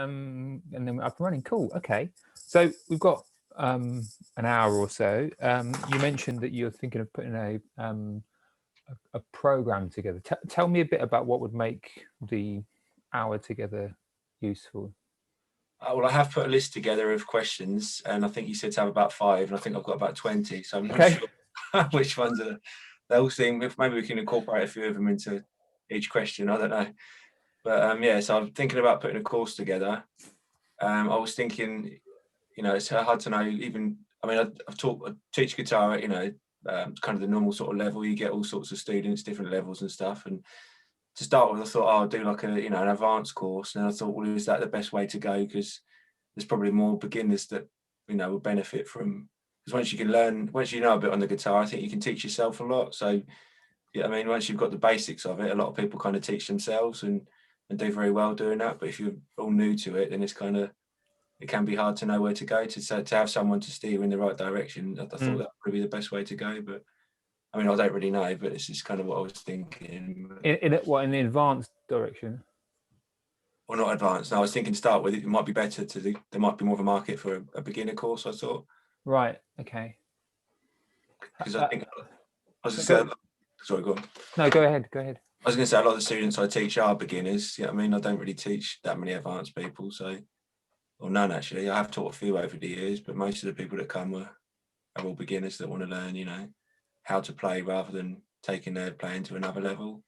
and then we're up and running. Cool. Okay. So we've got an hour or so. You mentioned that you're thinking of putting a program together. Tell me a bit about what would make the hour together useful. Well, I have put a list together of questions, and I think you said to have about 5, and I think I've got about 20. So I'm not Okay. sure which ones are. They all seem. If maybe we can incorporate a few of them into each question. I don't know, but yeah. So I'm thinking about putting a course together. I was thinking, it's hard to know. Even I mean, I teach guitar at kind of the normal sort of level. You get all sorts of students, different levels and stuff, and to start with, I thought, I'll do like an advanced course. And I thought, well, is that the best way to go? Because there's probably more beginners that, will benefit from, because once you know a bit on the guitar, I think you can teach yourself a lot. So, yeah, I mean, once you've got the basics of it, a lot of people kind of teach themselves and do very well doing that. But if you're all new to it, then it can be hard to know where to go to have someone to steer you in the right direction. I thought that would probably be the best way to go. But I mean, I don't really know, but it's just kind of what I was thinking. In the advanced direction? Or not advanced. No, I was thinking to start with, it might be better there might be more of a market for a beginner course, I thought. Right, okay. Because I think, I was going to say, sorry, go on. No, go ahead. I was going to say, a lot of the students I teach are beginners. Yeah, I mean, I don't really teach that many advanced people, or none actually. I have taught a few over the years, but most of the people that come are all beginners that want to learn, how to play rather than taking their playing to another level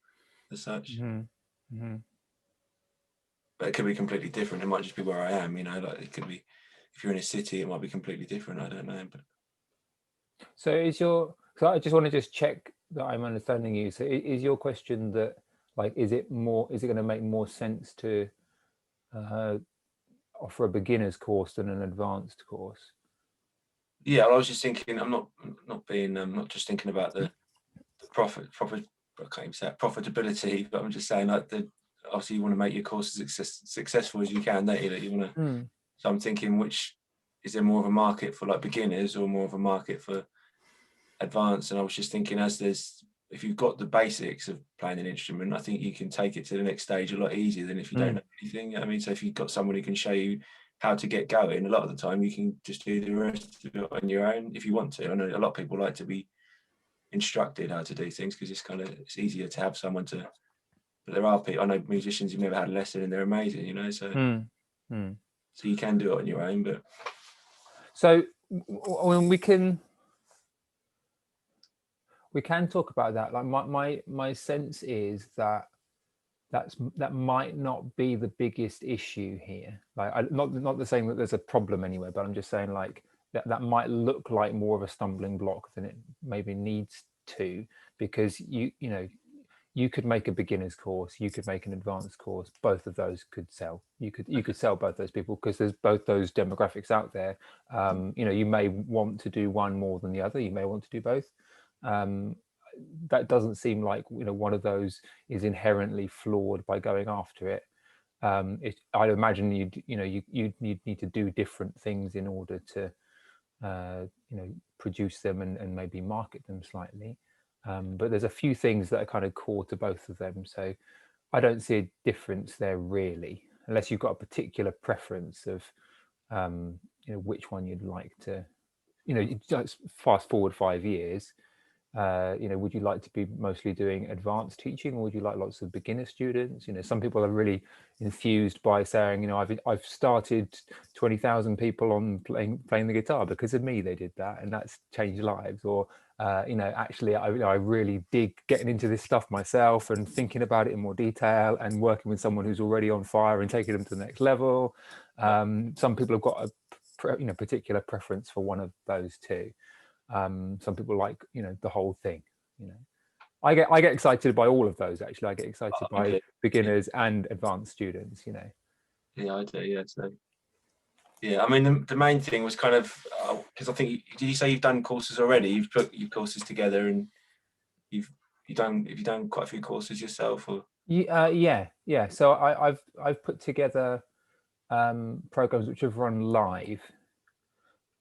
as such. But it could be completely different. It might just be where I am, like it could be, if you're in a city, it might be completely different. I don't know. But so I just want to check that I'm understanding you. So is your question that, like, is it going to make more sense to offer a beginner's course than an advanced course? Yeah, I was just thinking, I'm not just thinking about the profit, I can't even say it, profitability, but I'm just saying, like, obviously you want to make your courses as successful as you can, don't you? That you want to. So I'm thinking, which is there more of a market for, like, beginners or more of a market for advanced? And I was just thinking, if you've got the basics of playing an instrument, I think you can take it to the next stage a lot easier than if you don't know anything. I mean, so if you've got someone who can show you how to get going, a lot of the time you can just do the rest of it on your own if you want to. I know a lot of people like to be instructed how to do things because it's easier to have someone to. But there are people, I know musicians who've never had a lesson and they're amazing, so so you can do it on your own. But so when we can talk about that, like my sense is that might not be the biggest issue here. Like, not the saying that there's a problem anywhere, but I'm just saying, like, that might look like more of a stumbling block than it maybe needs to, because you could make a beginner's course, you could make an advanced course, both of those could sell. You could sell both those people because there's both those demographics out there. You may want to do one more than the other, you may want to do both. That doesn't seem like one of those is inherently flawed by going after it. I'd imagine you'd need to do different things in order to produce them and maybe market them slightly. But there's a few things that are kind of core to both of them, so I don't see a difference there really, unless you've got a particular preference of which one you'd like to, just fast forward 5 years. Would you like to be mostly doing advanced teaching, or would you like lots of beginner students? Some people are really enthused by saying, I've started 20,000 people on playing the guitar because of me. They did that, and that's changed lives. Or actually, I really dig getting into this stuff myself and thinking about it in more detail and working with someone who's already on fire and taking them to the next level. Some people have got a particular preference for one of those two. Some people like the whole thing. I get excited by all of those. Actually, I get excited by beginners and advanced students. Yeah, I do. Yeah, so yeah, I mean, the main thing was kind of because I think, did you say you've done courses already? You've put your courses together, and you've done quite a few courses yourself, or? Yeah. So I've put together programs which have run live,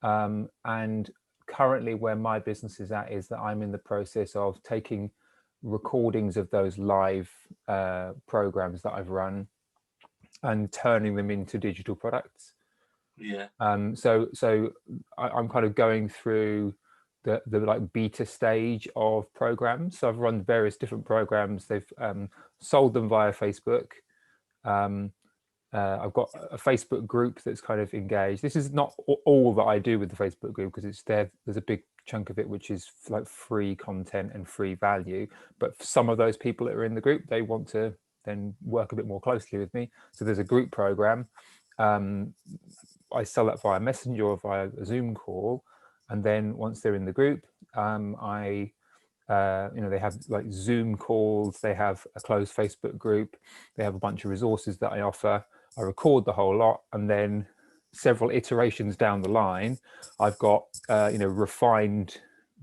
and currently where my business is at is that I'm in the process of taking recordings of those live programs that I've run and turning them into digital products. Yeah. So I'm kind of going through the like beta stage of programs. So I've run various different programs. They've sold them via Facebook. I've got a Facebook group that's kind of engaged. This is not all that I do with the Facebook group, because it's there. There's a big chunk of it which is like free content and free value. But for some of those people that are in the group, they want to then work a bit more closely with me. So there's a group program. I sell that via Messenger or via a Zoom call, and then once they're in the group, they have like Zoom calls, they have a closed Facebook group, they have a bunch of resources that I offer. I record the whole lot, and then several iterations down the line, I've got refined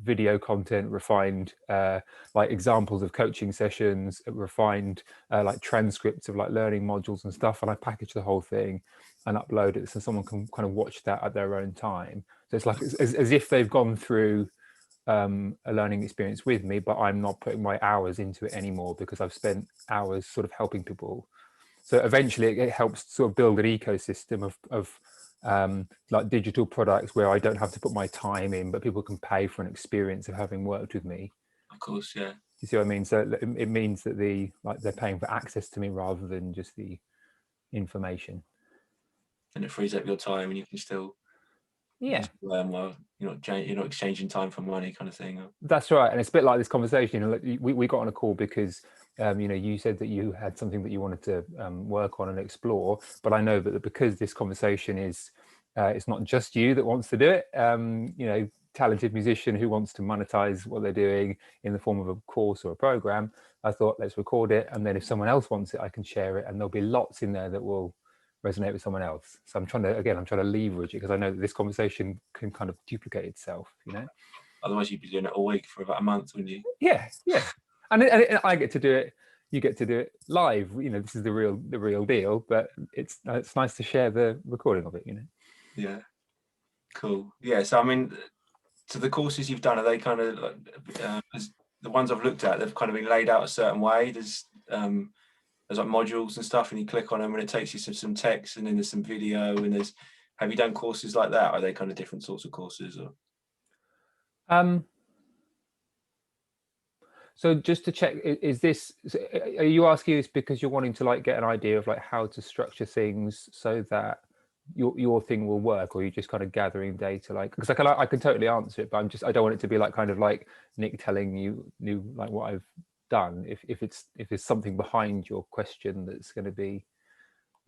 video content, refined like examples of coaching sessions, refined like transcripts of like learning modules and stuff, and I package the whole thing and upload it so someone can kind of watch that at their own time. So it's like as if they've gone through a learning experience with me, but I'm not putting my hours into it anymore because I've spent hours sort of helping people. So eventually it helps sort of build an ecosystem of like digital products where I don't have to put my time in, but people can pay for an experience of having worked with me. Of course, yeah. You see what I mean? So it means that they're paying for access to me rather than just the information. And it frees up your time, and you can still learn while you're not exchanging time for money, kind of thing. That's right. And it's a bit like this conversation. We got on a call because you said that you had something that you wanted to work on and explore. But I know that because this conversation is, it's not just you that wants to do it. Talented musician who wants to monetize what they're doing in the form of a course or a program. I thought, let's record it, and then if someone else wants it, I can share it, and there'll be lots in there that will resonate with someone else. So I'm trying to leverage it, because I know that this conversation can kind of duplicate itself. Otherwise, you'd be doing it all week for about a month, wouldn't you? Yeah. And I get to do it. You get to do it live. This is the real deal. But it's nice to share the recording of it. Yeah. Cool. Yeah. So I mean, so the courses you've done, are they kind of like, the ones I've looked at? They've kind of been laid out a certain way. There's like modules and stuff, and you click on them, and it takes you to some text, and then there's some video, and have you done courses like that? Are they kind of different sorts of courses, or? So just to check, are you asking this because you're wanting to like get an idea of like how to structure things so that your thing will work, or are you just kind of gathering data? Like, because I can totally answer it, but I don't want it to be like kind of like Nick telling you like what I've done. If it's something behind your question that's going to be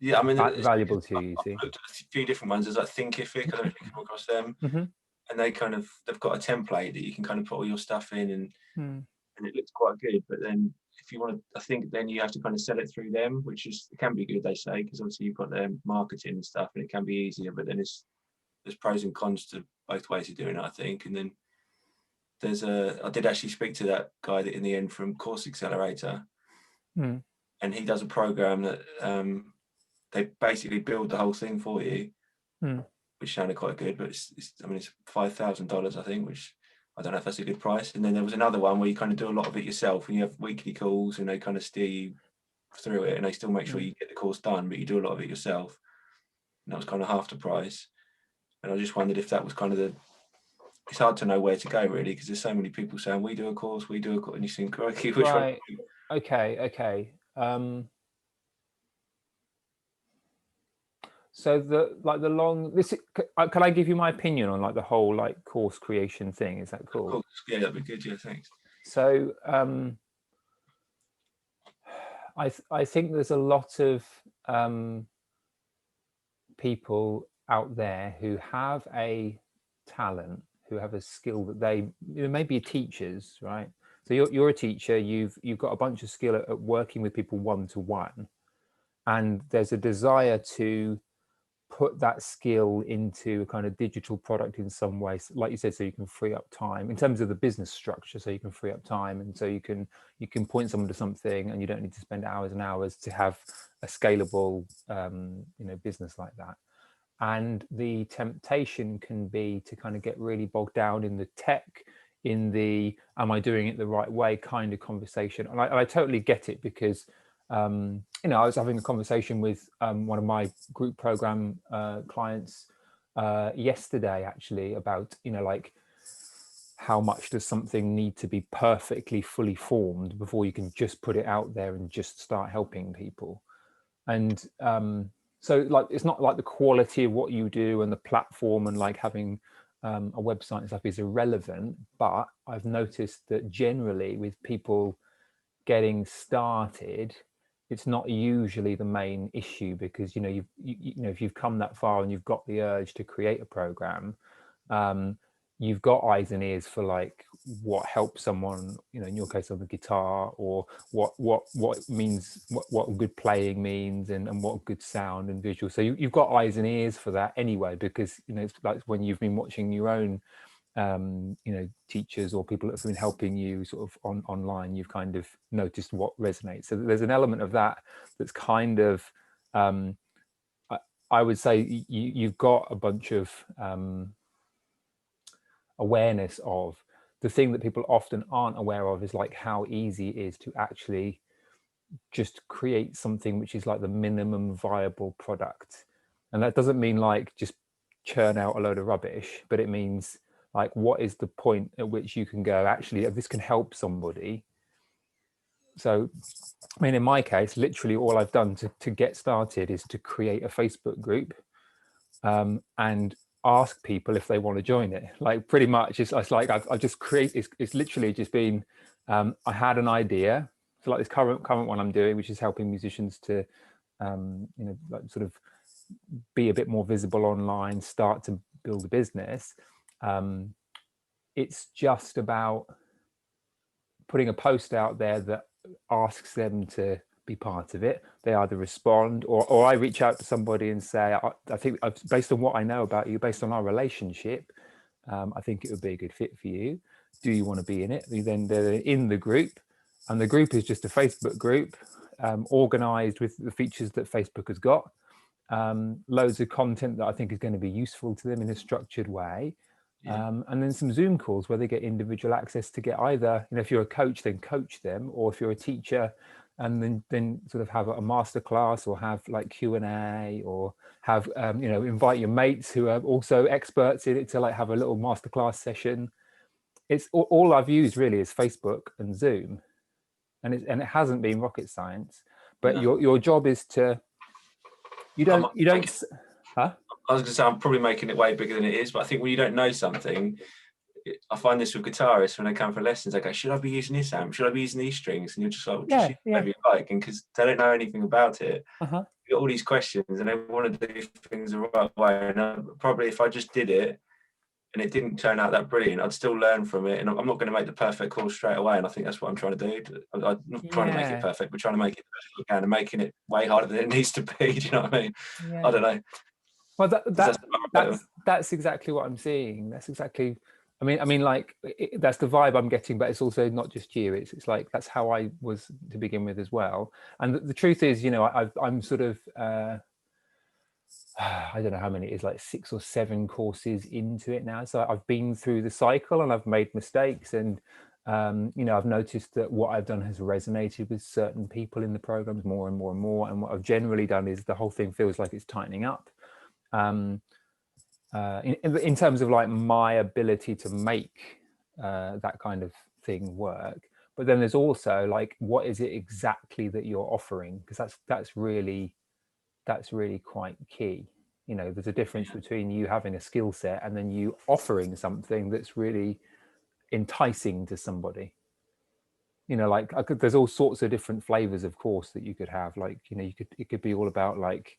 valuable to you. See, I've looked at a few different ones. There's like Thinkific. I don't know if you come across them. Mm-hmm. And they've got a template that you can kind of put all your stuff in, and it looks quite good. But then if you want to, I think then you have to kind of sell it through them, which it can be good, they say, because obviously you've got their marketing and stuff, and it can be easier. But then there's pros and cons to both ways of doing it, I think. And then I did actually speak to that guy that in the end from Course Accelerator, and he does a program that they basically build the whole thing for you, which sounded quite good. But it's $5,000, I think, which I don't know if that's a good price. And then there was another one where you kind of do a lot of it yourself, and you have weekly calls, and they kind of steer you through it, and they still make sure you get the course done, but you do a lot of it yourself. And that was kind of half the price. And I just wondered if that was kind of it's hard to know where to go, really, because there's so many people saying we do a course, and you think, crikey, which one? Okay. So can I give you my opinion on like the whole like course creation thing? Is that cool? Of course. Yeah, that'd be good. Yeah, thanks. So I think there's a lot of people out there who have a talent, who have a skill that they maybe teachers, right? So you're a teacher. You've got a bunch of skill at working with people one-to-one, and there's a desire to put that skill into a kind of digital product in some way, like you said, so you can free up time in terms of the business structure, so you can free up time, and so you can point someone to something, and you don't need to spend hours and hours to have a scalable business like that. And the temptation can be to kind of get really bogged down in the tech, in the am I doing it the right way kind of conversation. And I totally get it, because I was having a conversation with one of my group program clients yesterday, actually, about, like, how much does something need to be perfectly fully formed before you can just put it out there and just start helping people. And so, like, it's not like the quality of what you do and the platform and like having a website and stuff is irrelevant, but I've noticed that generally with people getting started, it's not usually the main issue, because if you've come that far and you've got the urge to create a program, you've got eyes and ears for like what helps someone, in your case on the guitar, or what means, what good playing means, and what good sound and visual. So you've got eyes and ears for that anyway, because it's like when you've been watching your own teachers or people that have been helping you sort of online, you've kind of noticed what resonates. So there's an element of that that's kind of I would say you've got a bunch of awareness of. The thing that people often aren't aware of is like how easy it is to actually just create something which is like the minimum viable product. And that doesn't mean like just churn out a load of rubbish, but it means like, what is the point at which you can go, actually, this can help somebody. So, I mean, in my case, literally all I've done to get started is to create a Facebook group and ask people if they want to join it. Like, pretty much, it's like I've just created, it's literally just been, I had an idea. So like this current one I'm doing, which is helping musicians to, like sort of be a bit more visible online, start to build a business. It's just about putting a post out there that asks them to be part of it. They either respond, or I reach out to somebody and say, I think based on what I know about you, based on our relationship, I think it would be a good fit for you. Do you want to be in it? Then they're in the group, and the group is just a Facebook group organized with the features that Facebook has got. Loads of content that I think is going to be useful to them in a structured way. And then some Zoom calls where they get individual access to get either, if you're a coach, then coach them, or if you're a teacher, and then sort of have a masterclass, or have like Q&A, or have, invite your mates who are also experts in it to like have a little masterclass session. It's all I've used really is Facebook and Zoom, and it hasn't been rocket science. But No. your job is to, you don't, huh? I was going to say, I'm probably making it way bigger than it is, but I think when you don't know something, I find this with guitarists when they come for lessons, they go, should I be using this amp? Should I be using these strings? And you're just like, well, just use whatever you like. And because they don't know anything about it, you got all these questions and they want to do things the right way. And probably if I just did it and it didn't turn out that brilliant, I'd still learn from it. And I'm not going to make the perfect call straight away. And I think that's what I'm trying to do. I'm not trying to make it perfect, but trying to make it best we can and making it way harder than it needs to be. Do you know what I mean? Yeah. I don't know. Well, that's exactly what I'm seeing. That's exactly, I mean, like that's the vibe I'm getting. But it's also not just you. It's like that's how I was to begin with as well. And the truth is, I'm sort of I don't know how many it is, like 6 or 7 courses into it now. So I've been through the cycle and I've made mistakes, and I've noticed that what I've done has resonated with certain people in the programs more and more and more. And what I've generally done is the whole thing feels like it's tightening up. In terms of like my ability to make that kind of thing work. But then there's also like, what is it exactly that you're offering? Because that's really quite key. There's a difference between you having a skill set and then you offering something that's really enticing to somebody. Like there's all sorts of different flavors of course that you could have. Like, it could be all about like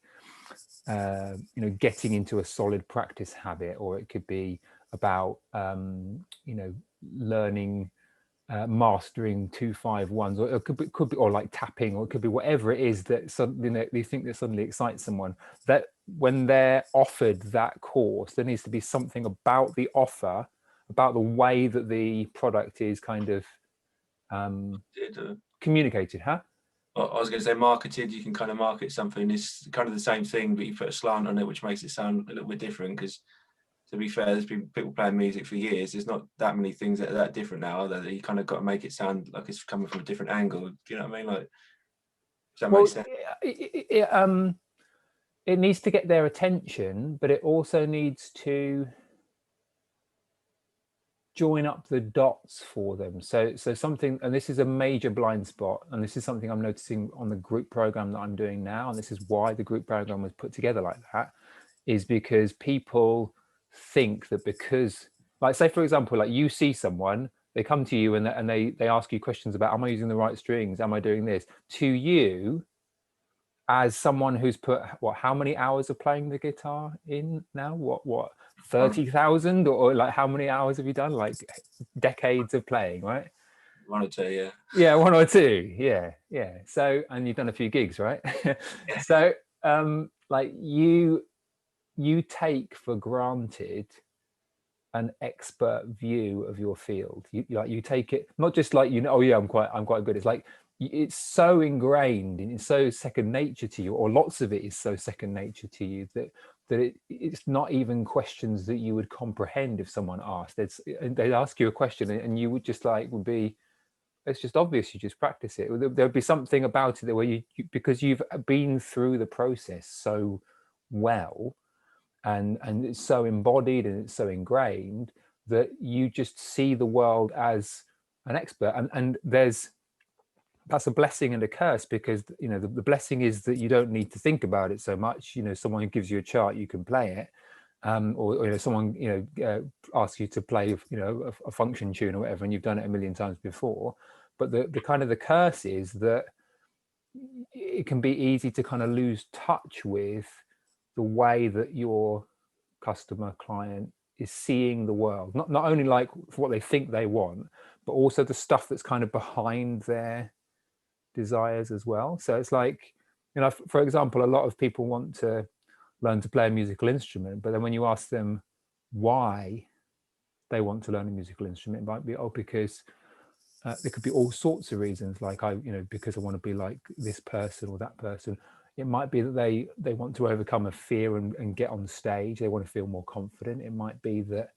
getting into a solid practice habit, or it could be about learning, mastering 2-5-1s, or it could be or like tapping, or it could be whatever it is that suddenly they think that suddenly excites someone. That when they're offered that course, there needs to be something about the offer, about the way that the product is kind of communicated. I was going to say marketed. You can kind of market something. It's kind of the same thing, but you put a slant on it, which makes it sound a little bit different. Because to be fair, there's been people playing music for years. There's not that many things that are that different now. That you kind of got to make it sound like it's coming from a different angle. Do you know what I mean? Like, Does that make Well, sense? it needs to get their attention, but it also needs to join up the dots for them. So something, and this is a major blind spot, and this is something I'm noticing on the group program that I'm doing now, and this is why the group program was put together like that, is because people think that because, like, say for example, like you see someone, they come to you and they ask you questions about, am I using the right strings, am I doing this? To you, as someone who's put what, how many hours of playing the guitar in now, what 30,000, or like how many hours have you done, like decades of playing, right? 1 or 2, yeah. Yeah, 1 or 2, yeah. So, and you've done a few gigs, right? Yeah. So like you take for granted an expert view of your field. You take it not just like, oh yeah, I'm quite good. It's like it's so ingrained and it's so second nature to you, or lots of it is so second nature to you, that it's not even questions that you would comprehend if someone asked. They'd ask you a question and you would just like, would be, it's just obvious, you just practice it. There'd be something about it that where you because you've been through the process so well, and it's so embodied and it's so ingrained that you just see the world as an expert. And that's a blessing and a curse, because the blessing is that you don't need to think about it so much. Someone gives you a chart, you can play it, or someone asks you to play a function tune or whatever, and you've done it a million times before. But the kind of the curse is that it can be easy to kind of lose touch with the way that your customer client is seeing the world, not only like what they think they want, but also the stuff that's kind of behind their desires as well. So it's like, for example, a lot of people want to learn to play a musical instrument, but then when you ask them why they want to learn a musical instrument, it might be, because there could be all sorts of reasons, like because I want to be like this person or that person. It might be that they want to overcome a fear and get on stage. They want to feel more confident. It might be that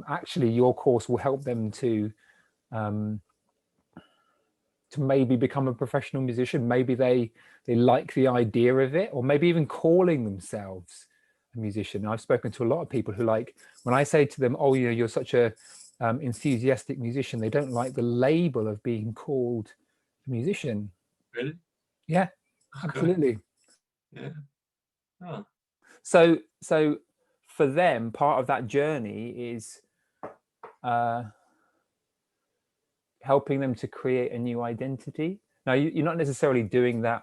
actually your course will help them to maybe become a professional musician. Maybe they like the idea of it, or maybe even calling themselves a musician. I've spoken to a lot of people who, like, when I say to them, oh, you're such a enthusiastic musician, they don't like the label of being called a musician. Really? Yeah, Okay. absolutely. Yeah. Oh. So for them, part of that journey is helping them to create a new identity. Now, you're not necessarily doing that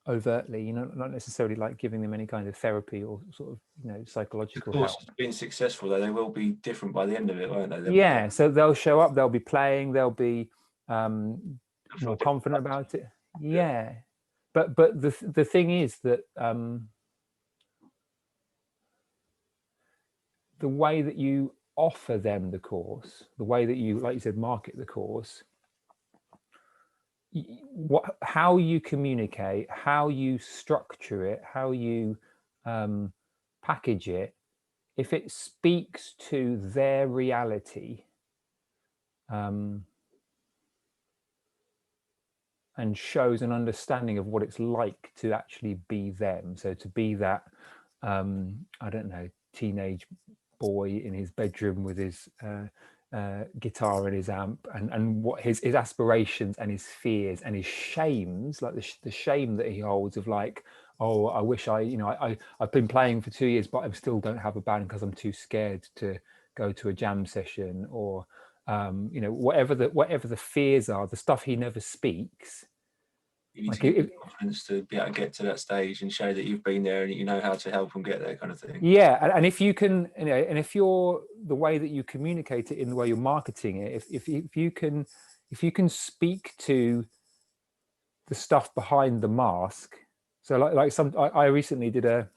overtly. You're not necessarily like giving them any kind of therapy or sort of psychological help. Of course, being successful, though, they will be different by the end of it, won't they? Yeah, so they'll show up, they'll be playing, they'll be more confident about it. Yeah, but the thing is that the way that you offer them the course, the way that you, like you said, market the course, how you communicate, how you structure it, how you package it, if it speaks to their reality and shows an understanding of what it's like to actually be them, so to be that I don't know, teenage boy in his bedroom with his guitar and his amp, and what his aspirations and his fears and his shames, like the shame that he holds of, like, oh, I wish I've been playing for 2 years but I still don't have a band because I'm too scared to go to a jam session, or whatever the fears are, the stuff he never speaks. You need to give them confidence to be able to get to that stage and show that you've been there and you know how to help them get there, kind of thing. Yeah, and if you can, and if you're, the way that you communicate it in the way you're marketing it, if you can speak to the stuff behind the mask. So like I recently did a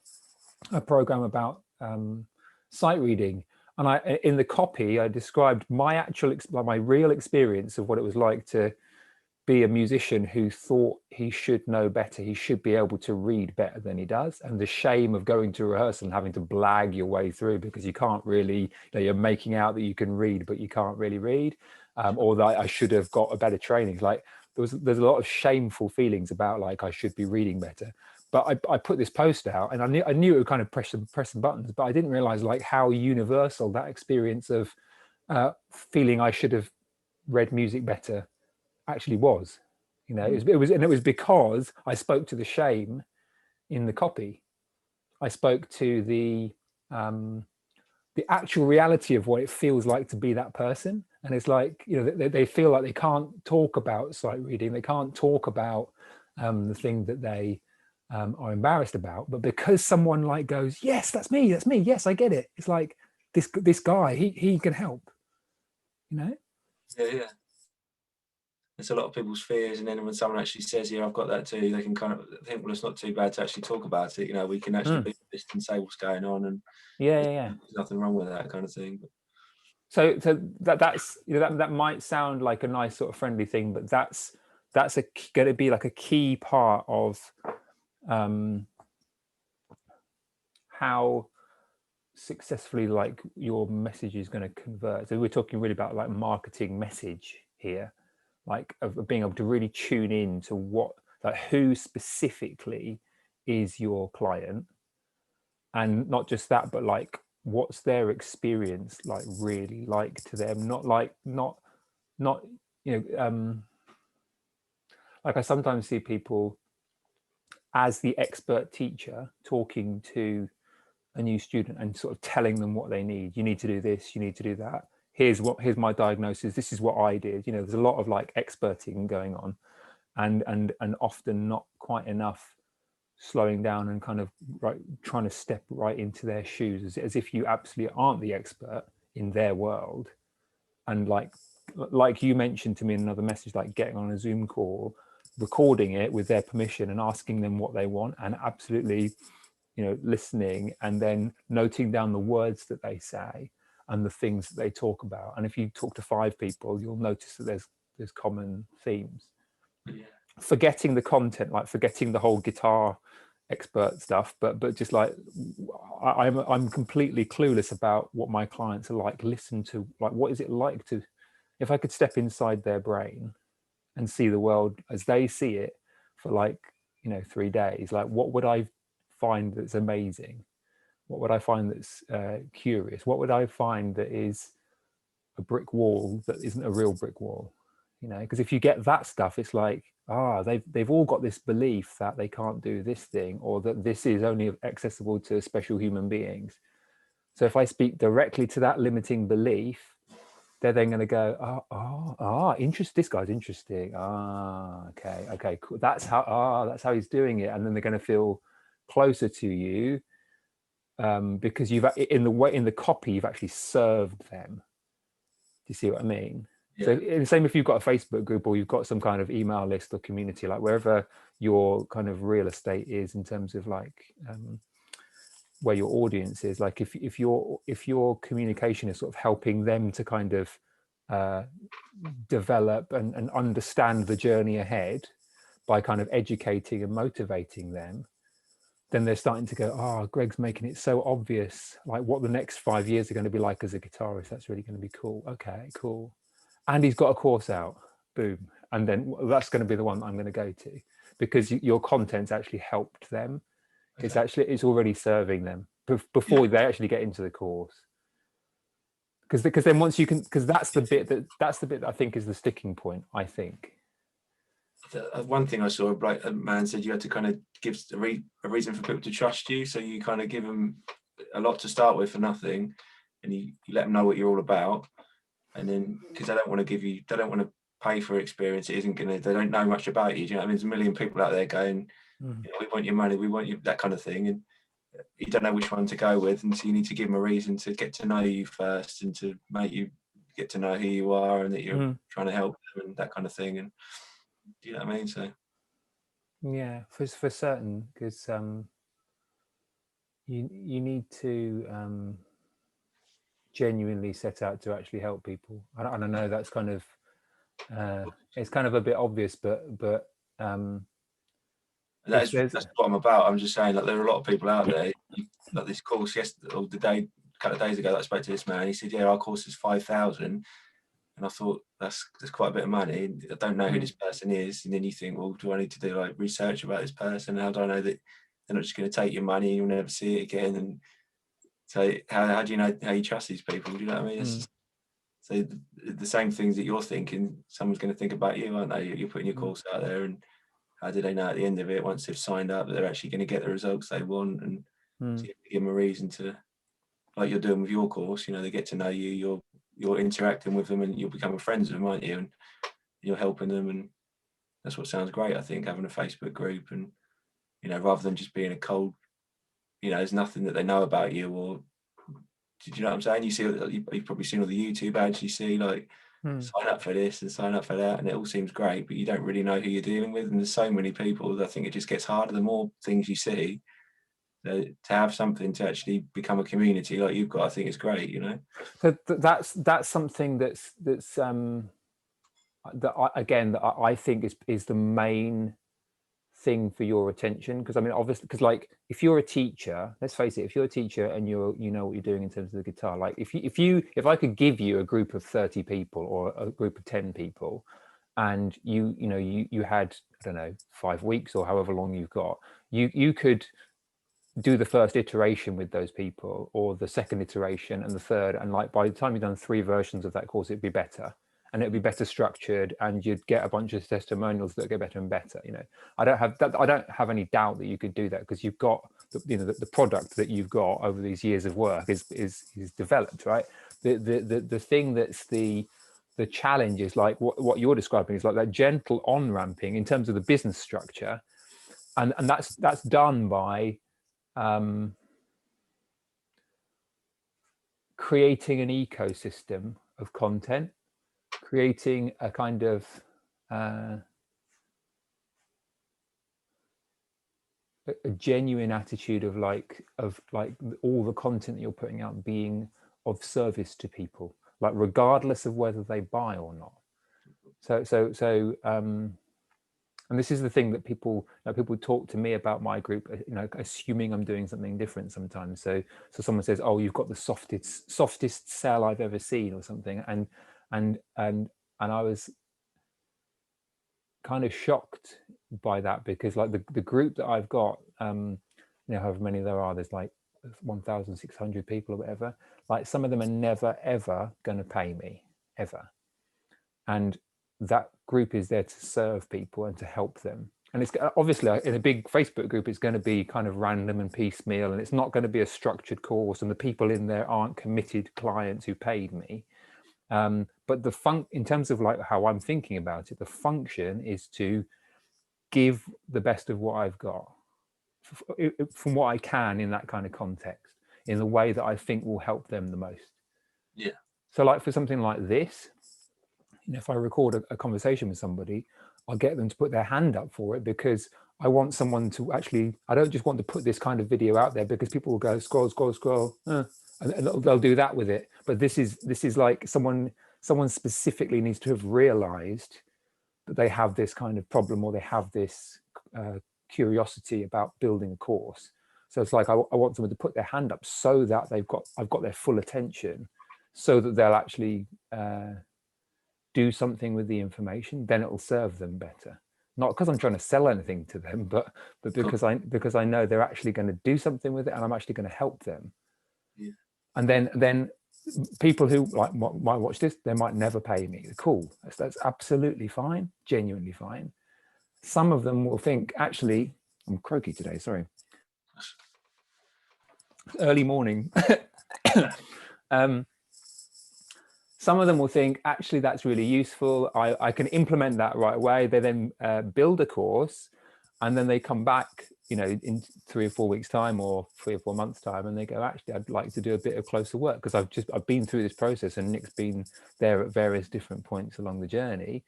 program about sight reading, and in the copy I described my my real experience of what it was like to be a musician who thought he should know better, he should be able to read better than he does, and the shame of going to rehearsal and having to blag your way through because you can't really, you're making out that you can read but you can't really read, or that I should have got a better training. Like there's a lot of shameful feelings about like I should be reading better. But I put this post out, and I knew it would kind of press some buttons, but I didn't realize like how universal that experience of feeling I should have read music better actually was. You know, it was because I spoke to the shame in the copy. I spoke to the actual reality of what it feels like to be that person. And it's like, you know, they feel like they can't talk about sight reading. They can't talk about the thing that they are embarrassed about. But because someone like goes, yes, that's me. Yes, I get it. It's like this guy, he can help, you know? Yeah. It's a lot of people's fears, and then when someone actually says, "Yeah, I've got that too," they can kind of think, "Well, it's not too bad to actually talk about it." You know, we can actually be honest and say what's going on, and Yeah. there's nothing wrong with that kind of thing. So that's, you know, that might sound like a nice sort of friendly thing, but that's going to be like a key part of how successfully like your message is going to convert. So we're talking really about like marketing message here, like of being able to really tune in to what, like who specifically is your client, and not just that, but like what's their experience like really like to them. Not you know, like I sometimes see people as the expert teacher talking to a new student and sort of telling them what they need. You need to do this, you need to do that. Here's my diagnosis, this is what I did. You know, there's a lot of like experting going on, and often not quite enough slowing down and kind of trying to step right into their shoes, as if you absolutely aren't the expert in their world. And like you mentioned to me in another message, like getting on a Zoom call, recording it with their permission and asking them what they want, and absolutely, you know, listening and then noting down the words that they say and the things that they talk about. And if you talk to 5 people, you'll notice that there's common themes. Yeah. Forgetting the content, like forgetting the whole guitar expert stuff, but just like I'm completely clueless about what my clients are like. Listen to like, what is it like to, if I could step inside their brain and see the world as they see it for like, you know, 3 days, like what would I find that's amazing? What would I find that's curious? What would I find that is a brick wall that isn't a real brick wall? You know, because if you get that stuff, it's like, they've all got this belief that they can't do this thing, or that this is only accessible to special human beings. So if I speak directly to that limiting belief, they're then going to go, this guy's interesting. Okay, cool. That's how he's doing it. And then they're going to feel closer to you, because you've in the copy you've actually served them. Do you see what I mean? Yeah. So the same if you've got a Facebook group or you've got some kind of email list or community, like wherever your kind of real estate is in terms of like where your audience is, like if your communication is sort of helping them to kind of develop and understand the journey ahead by kind of educating and motivating them, then they're starting to go, Greg's making it so obvious, like what the next 5 years are going to be like as a guitarist. That's really going to be cool. Okay, cool. And he's got a course out, boom. And then that's going to be the one I'm going to go to, because your content's actually helped them. Okay. It's already serving them before they actually get into the course. Because then once you can, because that's the bit that I think is the sticking point, I think. One thing I saw, a man said you had to kind of give a reason for people to trust you. So you kind of give them a lot to start with for nothing, and you let them know what you're all about. And then, because they don't want to pay for experience, they don't know much about you. Do you know what I mean? There's a million people out there going, you know, we want your money, we want you, that kind of thing. And you don't know which one to go with. And so you need to give them a reason to get to know you first, and to make you get to know who you are and that you're trying to help them and that kind of thing. And do you know what I mean? So yeah, for certain, because you need to genuinely set out to actually help people. I don't know, that's kind of it's kind of a bit obvious, but that's what I'm about. I'm just saying that there are a lot of people out there. Like this course yesterday, or a couple of days ago, that I spoke to this man. He said, "Yeah, our course is 5,000." And I thought that's quite a bit of money. I don't know who Mm. this person is. And then you think, well, do I need to do like research about this person? How do I know that they're not just going to take your money and you'll never see it again? And so how do you know how you trust these people? Do you know what I mean? It's Mm. just, so the same things that you're thinking, someone's going to think about you, aren't they? You're putting your Mm. course out there, and how do they know at the end of it, once they've signed up, that they're actually going to get the results they want? And so Mm. you have to give them a reason to, like you're doing with your course, you know, they get to know you, you're interacting with them, and you're becoming friends with them, aren't you? And you're helping them, and that's what sounds great. I think having a Facebook group, and you know, rather than just being a cold, you know, there's nothing that they know about you, or do you know what I'm saying? You see, you've probably seen all the YouTube ads. You see, like, Mm. sign up for this and sign up for that, and it all seems great, but you don't really know who you're dealing with. And there's so many people. I think it just gets harder the more things you see. To have something to actually become a community like you've got, I think it's great. You know. So that's something that's that I think is the main thing for your attention. Because I mean, obviously, because like if you're a teacher, let's face it, if you're a teacher and you know what you're doing in terms of the guitar, like if I could give you a group of 30 people or a group of 10 people, and you had, I don't know, 5 weeks or however long you've got, you could do the first iteration with those people, or the second iteration and the third, and like by the time you've done 3 versions of that course, it'd be better, and it'd be better structured, and you'd get a bunch of testimonials that get better and better. I don't have any doubt that you could do that, because you've got the product that you've got over these years of work is developed, right? The thing that's the challenge is like what you're describing is like that gentle on ramping in terms of the business structure, and that's done by creating an ecosystem of content, creating a kind of a genuine attitude of like all the content that you're putting out being of service to people, like regardless of whether they buy or not. So and this is the thing that people talk to me about my group, assuming I'm doing something different sometimes. So someone says, oh, you've got the softest sell I've ever seen, or something, and I was kind of shocked by that, because like the group that I've got, however many there are, there's like 1,600 people or whatever, like some of them are never ever going to pay me ever, and that group is there to serve people and to help them. And it's obviously in a big Facebook group, it's going to be kind of random and piecemeal, and it's not going to be a structured course, and the people in there aren't committed clients who paid me. But in terms of like how I'm thinking about it, the function is to give the best of what I've got from what I can in that kind of context, in the way that I think will help them the most. Yeah. So like for something like this, if I record a conversation with somebody, I'll get them to put their hand up for it, because I want someone to actually, I don't just want to put this kind of video out there because people will go scroll, and they'll do that with it. But this is like someone specifically needs to have realized that they have this kind of problem, or they have this curiosity about building a course. So it's like I want someone to put their hand up so that I've got their full attention, so that they'll actually do something with the information. Then it'll serve them better. Not because I'm trying to sell anything to them, but because I know they're actually going to do something with it, and I'm actually going to help them. Yeah. And then people who like might watch this, they might never pay me. Cool, that's absolutely fine, genuinely fine. Some of them will think, actually, I'm croaky today, sorry, early morning. Some of them will think, actually, that's really useful, I can implement that right away. They then build a course, and then they come back in 3 or 4 weeks time, or 3 or 4 months time, and they go, actually, I'd like to do a bit of closer work, because I've been through this process, and Nick's been there at various different points along the journey.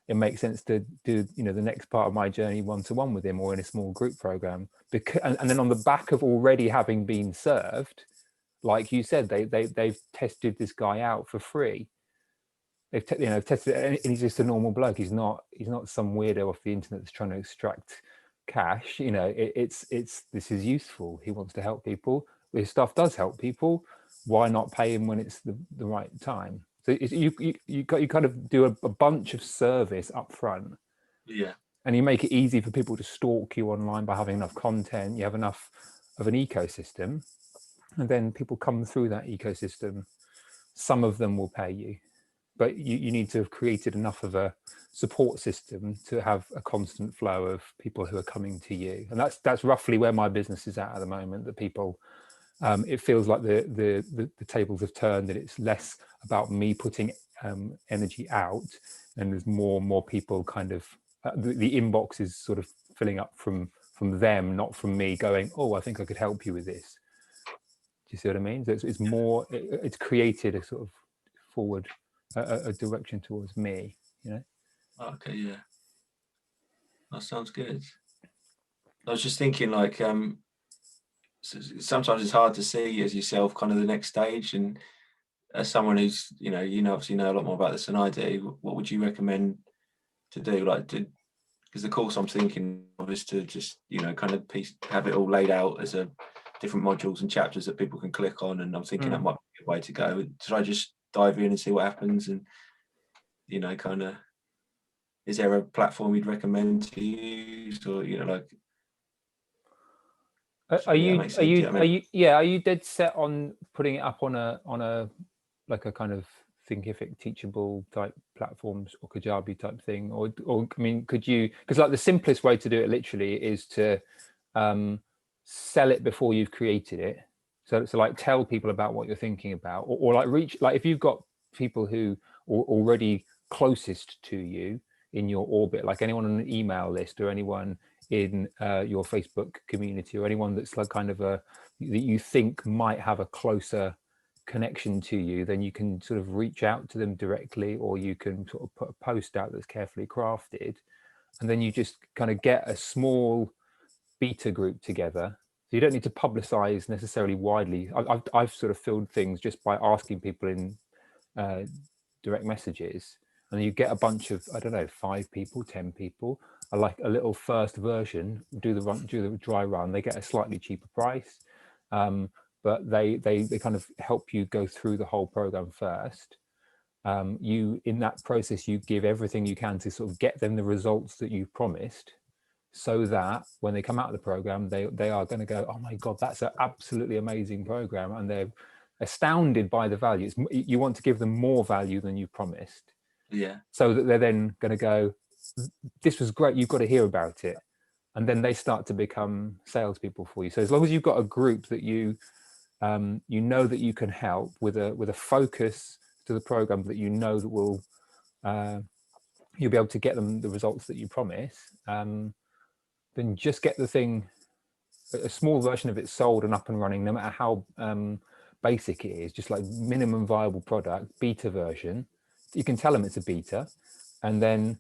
It makes sense to do the next part of my journey one-to-one with him, or in a small group program, because and then on the back of already having been served, like you said, they've tested this guy out for free. They've tested it, and he's just a normal bloke. He's not some weirdo off the internet that's trying to extract cash. This is useful. He wants to help people. His stuff does help people. Why not pay him when it's the right time? So you kind of do a bunch of service up front, Yeah. and you make it easy for people to stalk you online by having enough content. You have enough of an ecosystem, and then people come through that ecosystem. Some of them will pay you, but you need to have created enough of a support system to have a constant flow of people who are coming to you. And that's roughly where my business is at the moment. That people, it feels like the tables have turned, and it's less about me putting energy out, and there's more and more people kind of the inbox is sort of filling up from them, not from me going, oh, I think I could help you with this. Do you see what I mean? So it's more, it's created a sort of forward, a direction towards me, you know? Okay, yeah. That sounds good. I was just thinking, like, sometimes it's hard to see as yourself kind of the next stage. And as someone who's, obviously know a lot more about this than I do, what would you recommend to do? Like, because the course I'm thinking of is to just, kind of have it all laid out as a different modules and chapters that people can click on. And I'm thinking that might be a good way to go. Should I just dive in and see what happens? And, kind of, is there a platform you'd recommend to use, or, like, Are you dead set on putting it up on a like a kind of Thinkific teachable type platforms or Kajabi type thing, or I mean, could you, because like the simplest way to do it literally is to sell it before you've created it. So like tell people about what you're thinking about, or like reach, like if you've got people who are already closest to you in your orbit, like anyone on an email list or anyone in your Facebook community, or anyone that's like kind of that you think might have a closer connection to you, then you can sort of reach out to them directly, or you can sort of put a post out that's carefully crafted, and then you just kind of get a small beta group together. So you don't need to publicize necessarily widely. I've sort of filled things just by asking people in direct messages, and you get a bunch of, I don't know, 5 people, 10 people, like a little first version, do the dry run. They get a slightly cheaper price, but they kind of help you go through the whole program first. You, in that process, you give everything you can to sort of get them the results that you've promised, so that when they come out of the program, they are going to go, oh my God, that's an absolutely amazing program, and they're astounded by the value. You want to give them more value than you promised, so that they're then going to go, this was great, you've got to hear about it, and then they start to become salespeople for you. So as long as you've got a group that you know that you can help with a focus to the program that you know that will you'll be able to get them the results that you promise, then just get the thing, a small version of it, sold and up and running, no matter how basic it is, just like minimum viable product, beta version. You can tell them it's a beta, and then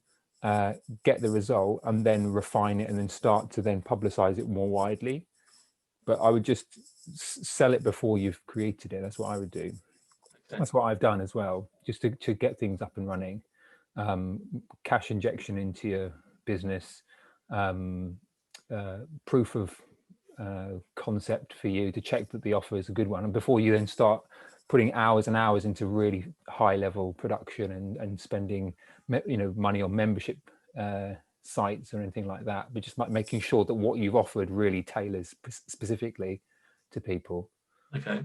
get the result, and then refine it, and then start to then publicize it more widely. But I would just sell it before you've created it. That's what I would do. Okay. That's what I've done as well, just to get things up and running. Cash injection into your business, proof of concept for you to check that the offer is a good one, and before you then start putting hours and hours into really high level production and spending money on membership sites or anything like that, but just making sure that what you've offered really tailors specifically to people. Okay.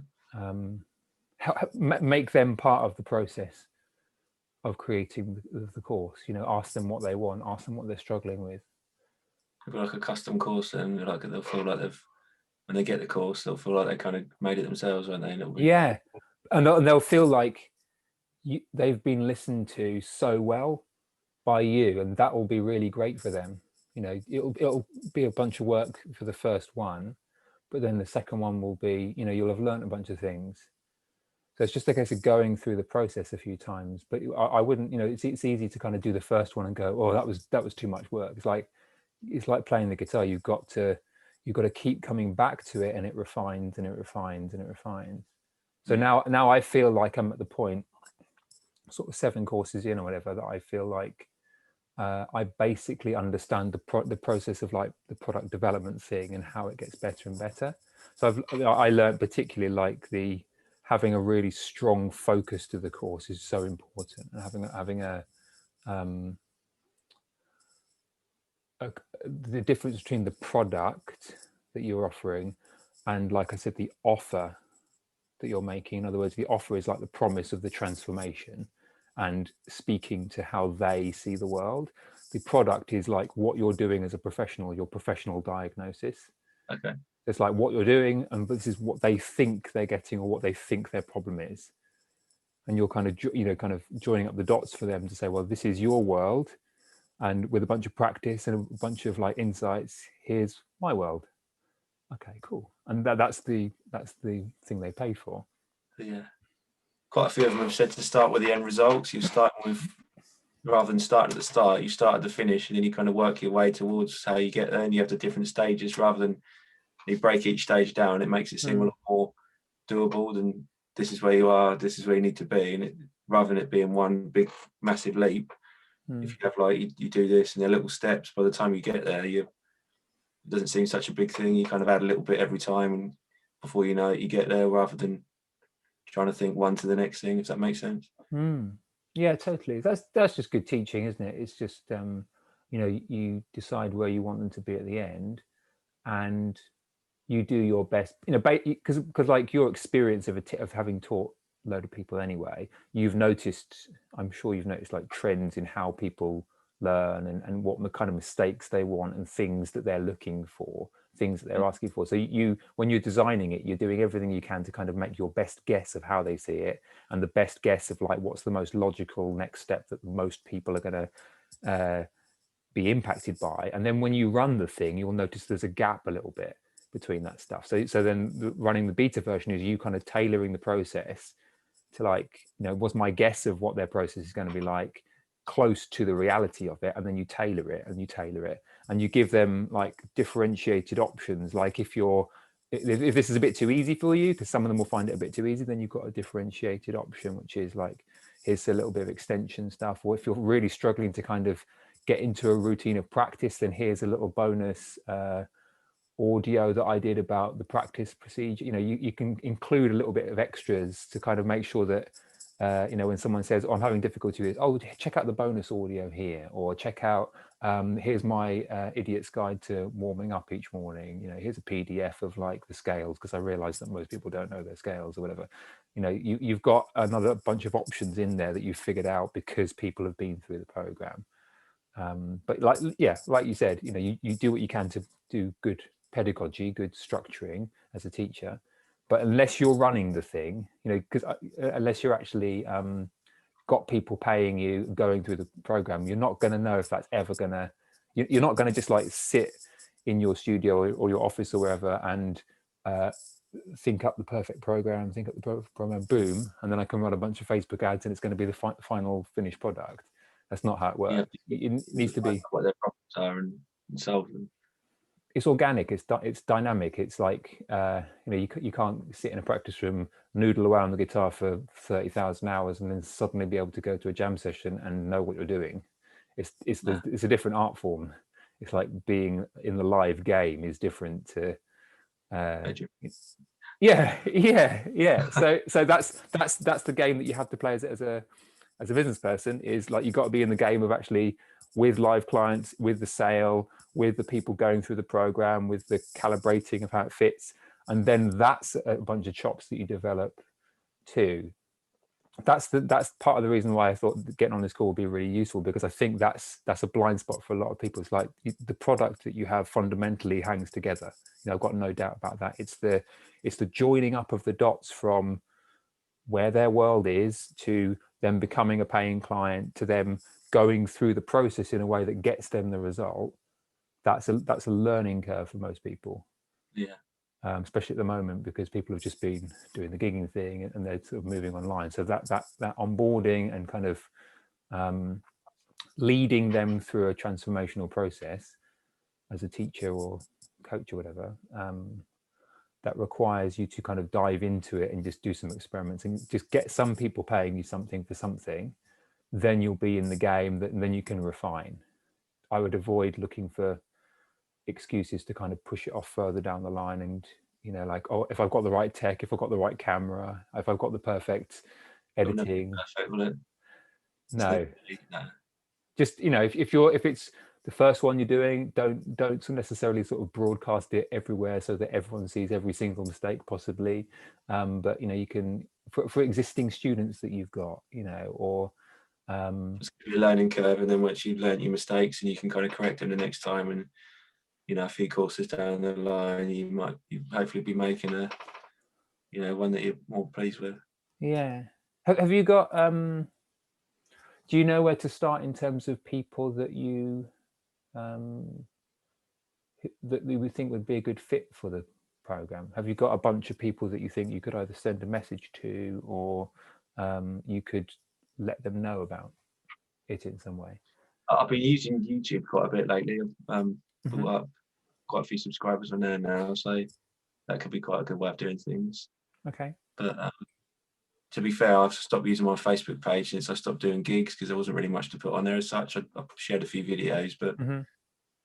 Make them part of the process of creating the course. Ask them what they want, ask them what they're struggling with. Like a custom course, and like they'll feel like when they get the course, they'll feel like they kind of made it themselves, won't they? Yeah, and they'll feel like they've been listened to so well by you, and that will be really great for them. It'll be a bunch of work for the first one, but then the second one will be, you'll have learned a bunch of things. So it's just a case of going through the process a few times. But I wouldn't, it's easy to kind of do the first one and go, oh, that was too much work. It's like playing the guitar. You've got to keep coming back to it, and it refines and it refines and it refines. So now I feel like I'm at the point, sort of 7 courses in or whatever, that I feel like I basically understand the process of like the product development thing and how it gets better and better. So I learned particularly like having a really strong focus to the course is so important, and having the difference between the product that you're offering and, like I said, the offer that you're making. In other words, the offer is like the promise of the transformation and speaking to how they see the world. The product is like what you're doing as a professional, your professional diagnosis. Okay. It's like what you're doing, and this is what they think they're getting or what they think their problem is. And you're kind of, kind of joining up the dots for them to say, well, this is your world. And with a bunch of practice and a bunch of like insights, here's my world. Okay, cool. And that's the thing they pay for. Yeah. Quite a few of them have said to start with the end results. You start with, rather than starting at the start, you start at the finish, and then you kind of work your way towards how you get there, and you have the different stages rather than you break each stage down. It makes it seem a lot more doable than this is where you are, this is where you need to be. And rather than it being one big, massive leap, if you have like, you do this and they're little steps, by the time you get there, it doesn't seem such a big thing. You kind of add a little bit every time, and before you know it, you get there, rather than trying to think one to the next thing, if that makes sense. Yeah, totally. That's just good teaching, isn't it? It's just you decide where you want them to be at the end, and you do your best, because like your experience of having taught a load of people anyway, I'm sure you've noticed like trends in how people learn and what kind of mistakes they want and things that they're looking for, things that they're asking for. So when you're designing it, you're doing everything you can to kind of make your best guess of how they see it, and the best guess of like what's the most logical next step that most people are going to be impacted by. And then when you run the thing, you'll notice there's a gap a little bit between that stuff. So then running the beta version is you kind of tailoring the process to like, was my guess of what their process is going to be like close to the reality of it, and then you tailor it and you give them like differentiated options. Like if this is a bit too easy for you, because some of them will find it a bit too easy, then you've got a differentiated option, which is like, here's a little bit of extension stuff. Or if you're really struggling to kind of get into a routine of practice, then here's a little bonus audio that I did about the practice procedure. You can include a little bit of extras to kind of make sure that when someone says, oh, I'm having difficulty with, oh, check out the bonus audio here, or check out here's my idiot's guide to warming up each morning. Here's a PDF of like the scales, because I realize that most people don't know their scales or whatever. You've got another bunch of options in there that you've figured out because people have been through the program. But like you said, you do what you can to do good pedagogy, good structuring as a teacher, but unless you're running the thing, because unless you're actually got people paying you, going through the program, you're not going to know if that's ever going to, you're not going to just like sit in your studio or your office or wherever and think up the perfect program, boom, and then I can run a bunch of Facebook ads and it's going to be the final finished product. That's not how it works. It needs to be what their problems are and solve them. It's organic. It's dynamic. It's like you can't sit in a practice room, noodle away on the guitar for 30,000 hours, and then suddenly be able to go to a jam session and know what you're doing. It's a different art form. It's like being in the live game is different to. Yeah. So that's the game that you have to play as a business person. Is like, you've got to be in the game of actually with live clients, with the sale, with the people going through the program, with the calibrating of how it fits, and then that's a bunch of chops that you develop too. That's part of the reason why I thought getting on this call would be really useful, because I think that's a blind spot for a lot of people. It's like the product that you have fundamentally hangs together. I've got no doubt about that. It's the joining up of the dots from where their world is to them becoming a paying client, to them going through the process in a way that gets them the result. That's a learning curve for most people. Yeah. Especially at the moment, because people have just been doing the gigging thing and they're sort of moving online. So that onboarding and kind of leading them through a transformational process as a teacher or coach or whatever, that requires you to kind of dive into it and just do some experiments and just get some people paying you something for something. Then you'll be in the game, and then you can refine. I would avoid looking for excuses to kind of push it off further down the line and you know, like, oh, if I've got the right tech, if I've got the right camera, if I've got the perfect It'll never be editing. perfect, will it? No, No. just, you know, if it's the first one you're doing, don't necessarily sort of broadcast it everywhere so that everyone sees every single mistake possibly. But you know, you can, for existing students that you've got, you know, or Just give you a learning curve, and then once you've learned your mistakes, and you can kind of correct them the next time, and you know, a few courses down the line, you hopefully be making a, you know, one that you're more pleased with. yeah. Have you got do you know where to start in terms of people that you that we would think would be a good fit for the program? Have you got a bunch of people that you think you could either send a message to, or you could let them know about it in some way? I've been using YouTube quite a bit lately. I've Mm-hmm. built up quite a few subscribers on there now, so that could be quite a good way of doing things. Okay. But to be fair, I've stopped using my Facebook page since I stopped doing gigs, because there wasn't really much to put on there as such. I shared a few videos, but Mm-hmm.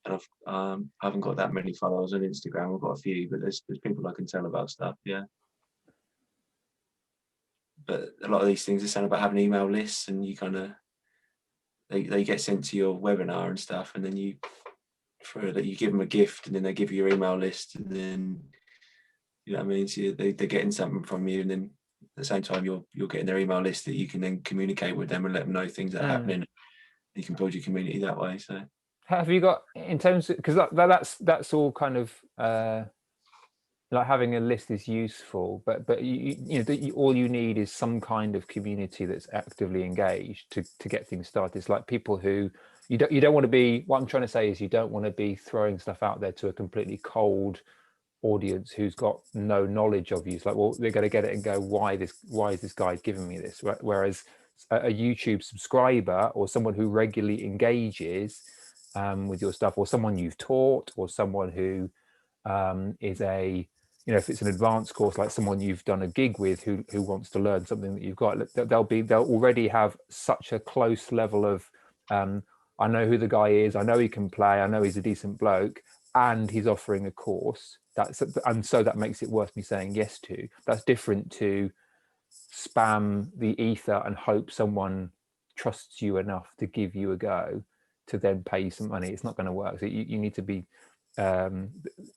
and I haven't got that many followers on Instagram. I've got a few, but there's people I can tell about stuff. Yeah, but a lot of these things are saying about having email lists, and you kind of they get sent to your webinar and stuff, and then you give them a gift, and then they give you your email list, and then you know what I mean. So they're getting something from you, and then at the same time you're getting their email list that you can then communicate with them and let them know things that are happening. You can build your community that way. So Have you got, in terms of, because that's all kind of like having a list is useful, but you know, all you need is some kind of community that's actively engaged to get things started. It's like people who you don't want to be. What I'm trying to say is you don't want to be throwing stuff out there to a completely cold audience who's got no knowledge of you. It's like, well, they're going to get it and go, why is this guy giving me this? Whereas a YouTube subscriber, or someone who regularly engages with your stuff, or someone you've taught, or someone who is a, you know, if it's an advanced course, like someone you've done a gig with who wants to learn something that you've got, they'll already have such a close level of I know who the guy is, I know he can play, I know he's a decent bloke, and he's offering a course. And so that makes it worth me saying yes to. That's different to spam the ether and hope someone trusts you enough to give you a go to then pay you some money. It's not going to work. So you need to be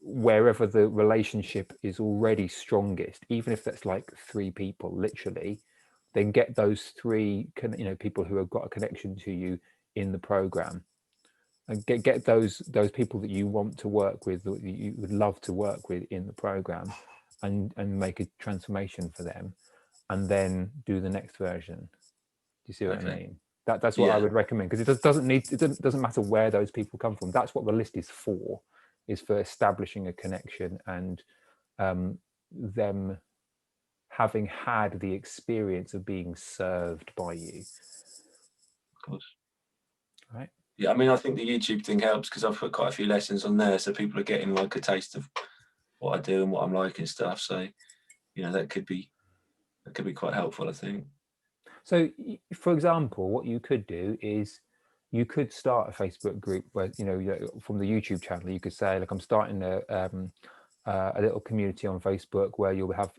wherever the relationship is already strongest, even if that's like 3 people, literally, then get those 3 people who have got a connection to you in the program, and get those people that you want to work with, that you would love to work with in the program, and make a transformation for them, and then do the next version. Do you see what I mean? That's what I would recommend, because it doesn't matter where those people come from. That's what the list is for establishing a connection, and them having had the experience of being served by you. of course. Right. Yeah, I mean, I think the YouTube thing helps, because I've put quite a few lessons on there, so people are getting like a taste of what I do and what I'm like and stuff. So, you know, that could be quite helpful, I think. So, for example, what you could do is you could start a Facebook group where, you know, from the YouTube channel, you could say, like, I'm starting a little community on Facebook where you'll have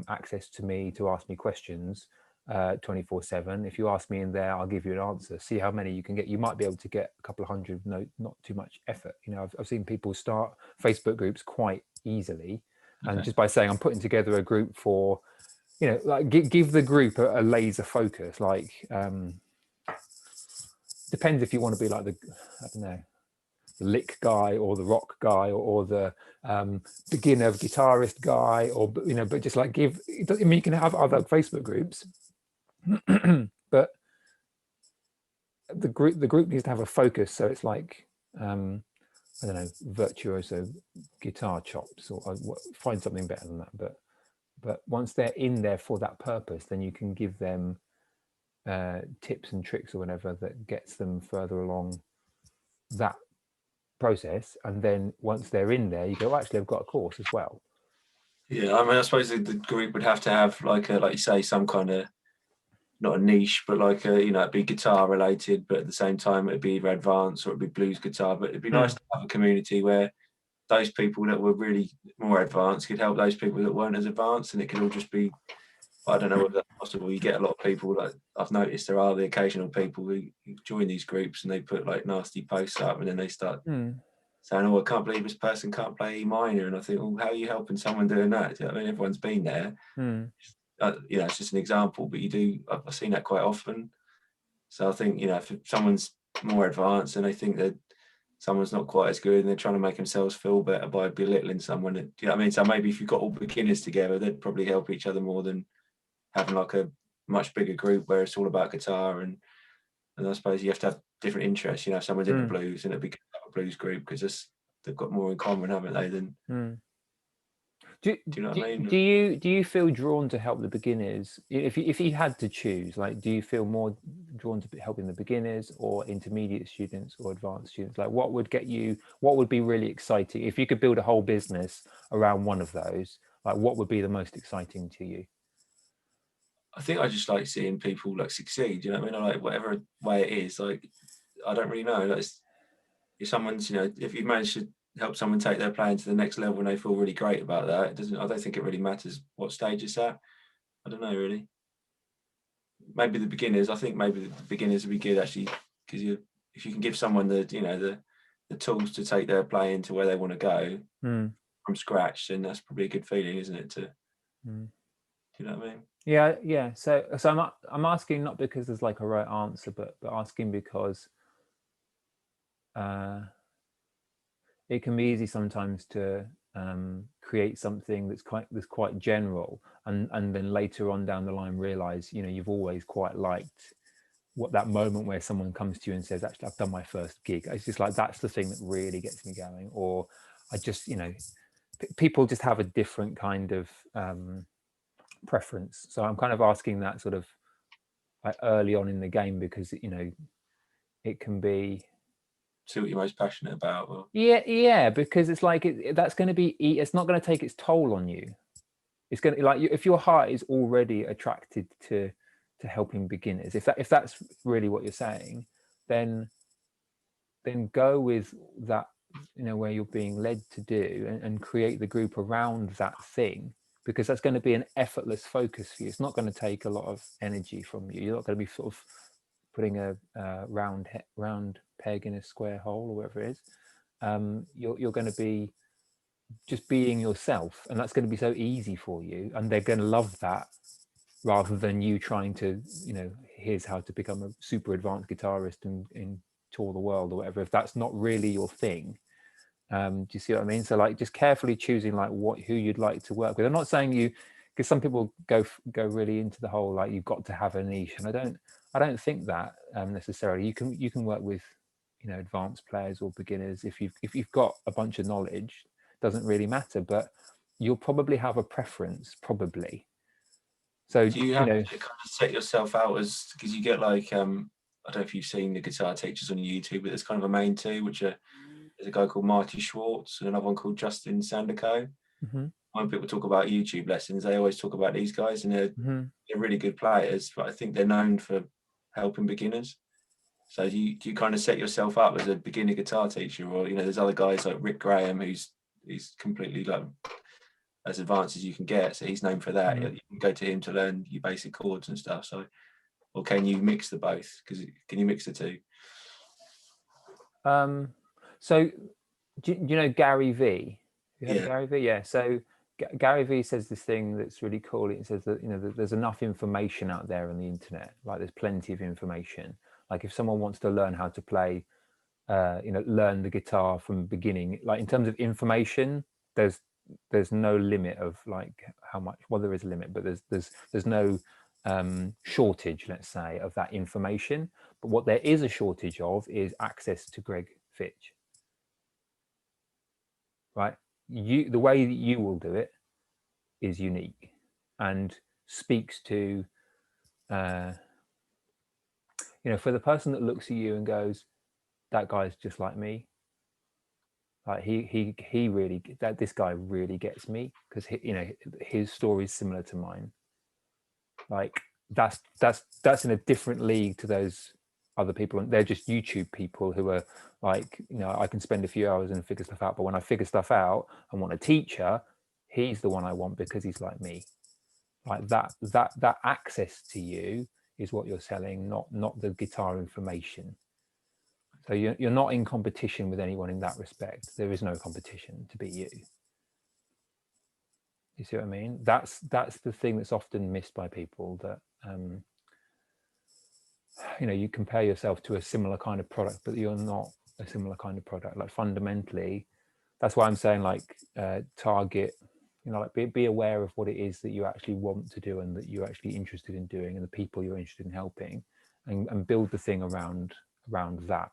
access to me to ask me questions 24/7. If you ask me in there, I'll give you an answer. See how many you can get. You might be able to get a couple of hundred, no, not too much effort. You know, I've seen people start Facebook groups quite easily, and just by saying, I'm putting together a group for, you know, like give the group a laser focus. Like, depends if you want to be like the, I don't know, the lick guy or the rock guy, or the beginner guitarist guy, or, you know, but just like I mean, you can have other Facebook groups, but the group needs to have a focus. So it's like, I don't know, virtuoso guitar chops, or find something better than that. But once they're in there for that purpose, then you can give them tips and tricks or whatever that gets them further along that process. And then once they're in there, you go, actually, I've got a course as well. Yeah, I mean, I suppose the group would have to have like you say, some kind of, not a niche, but like you know, it'd be guitar related, but at the same time it'd be either advanced or it'd be blues guitar. But it'd be nice to have a community where those people that were really more advanced could help those people that weren't as advanced, and it could all just be, I don't know whether that's possible. You get a lot of people, like I've noticed there are the occasional people who join these groups and they put like nasty posts up, and then they start saying, "Oh, I can't believe this person can't play E minor," and I think, well, how are you helping someone doing that? Do you know what I mean? Everyone's been there. You know, it's just an example, but I've seen that quite often. So I think, you know, if someone's more advanced and they think that someone's not quite as good and they're trying to make themselves feel better by belittling someone, do you know what I mean? So maybe if you've got all beginners together, they'd probably help each other more than having like a much bigger group where it's all about guitar. And I suppose you have to have different interests. You know, if someone's into blues, and it'd be good to have a blues group because they've got more in common, haven't they? Than Do you know what I mean? do you feel drawn to help the beginners? If you had to choose, like, do you feel more drawn to helping the beginners or intermediate students or advanced students? Like, what would be really exciting if you could build a whole business around one of those? Like, what would be the most exciting to you? I think I just like seeing people like succeed. You know what I mean? I like whatever way it is. Like, I don't really know. Like, if someone's, you know, if you've managed to help someone take their playing to the next level and they feel really great about that, it doesn't. I don't think it really matters what stage it's at. I don't know really. Maybe the beginners. I think maybe the beginners would be good actually, because if you can give someone the tools to take their playing to where they want to go from scratch, then that's probably a good feeling, isn't it? Do you know what I mean? Yeah. So I'm asking not because there's like a right answer, but asking because it can be easy sometimes to create something that's quite general, and then later on down the line realize, you know, you've always quite liked what that moment where someone comes to you and says, actually, I've done my first gig. It's just like, that's the thing that really gets me going. Or I just, you know, people just have a different kind of preference. So I'm kind of asking that sort of like early on in the game, because, you know, it can be, See what you're most passionate about. Or... yeah, because it's like that's going to be, it's not going to take its toll on you. It's going to, like, if your heart is already attracted to helping beginners, if that's really what you're saying, then go with that, you know, where you're being led to do, and create the group around that thing, because that's going to be an effortless focus for you. It's not going to take a lot of energy from you. You're not going to be sort of putting a round peg in a square hole, or whatever it is. You're going to be just being yourself, and that's going to be so easy for you, and they're going to love that, rather than you trying to, you know, here's how to become a super advanced guitarist and tour the world or whatever, if that's not really your thing. Do you see what I mean? So like, just carefully choosing like who you'd like to work with. I'm not saying you, because some people go really into the whole like you've got to have a niche, and I don't think that necessarily. You can work with, you know, advanced players or beginners. If you've got a bunch of knowledge, doesn't really matter, but you'll probably have a preference, probably. So do you have to kind of set yourself out as, because you get like I don't know if you've seen the guitar teachers on YouTube, but there's kind of a main two, which are, there's a guy called Marty Schwartz and another one called Justin Sandico. When people talk about YouTube lessons, they always talk about these guys, and they're really good players, but I think they're known for helping beginners. So do you kind of set yourself up as a beginner guitar teacher, or, you know, there's other guys like Rick Graham, he's completely like as advanced as you can get, so he's known for that. You can go to him to learn your basic chords and stuff. So, or can you mix the both? Because can you mix the two? So do you know Gary V? You heard of Yeah. Gary V? Yeah. So Gary V says this thing that's really cool. It says that, you know, that there's enough information out there on the internet. Like, there's plenty of information. Like, if someone wants to learn how to play, you know, learn the guitar from the beginning, like, in terms of information, there's no limit of like how much. Well, there is a limit, but there's no shortage, let's say, of that information. But what there is a shortage of is access to Greg Fitch. Right? The way that you will do it is unique and speaks to, you know, for the person that looks at you and goes, that guy's just like me. Like, he really, that this guy really gets me, because you know, his story is similar to mine. Like, that's in a different league to those other people, and they're just YouTube people who are like, you know, I can spend a few hours and figure stuff out, but when I figure stuff out and want a teacher, he's the one I want because he's like me. Like that access to you is what you're selling, not the guitar information. So you're not in competition with anyone in that respect. There is no competition to be you. You see what I mean? That's the thing that's often missed by people, that you know, you compare yourself to a similar kind of product, but you're not a similar kind of product. Like fundamentally, that's why I'm saying like target, you know, like be aware of what it is that you actually want to do and that you're actually interested in doing and the people you're interested in helping, and build the thing around that,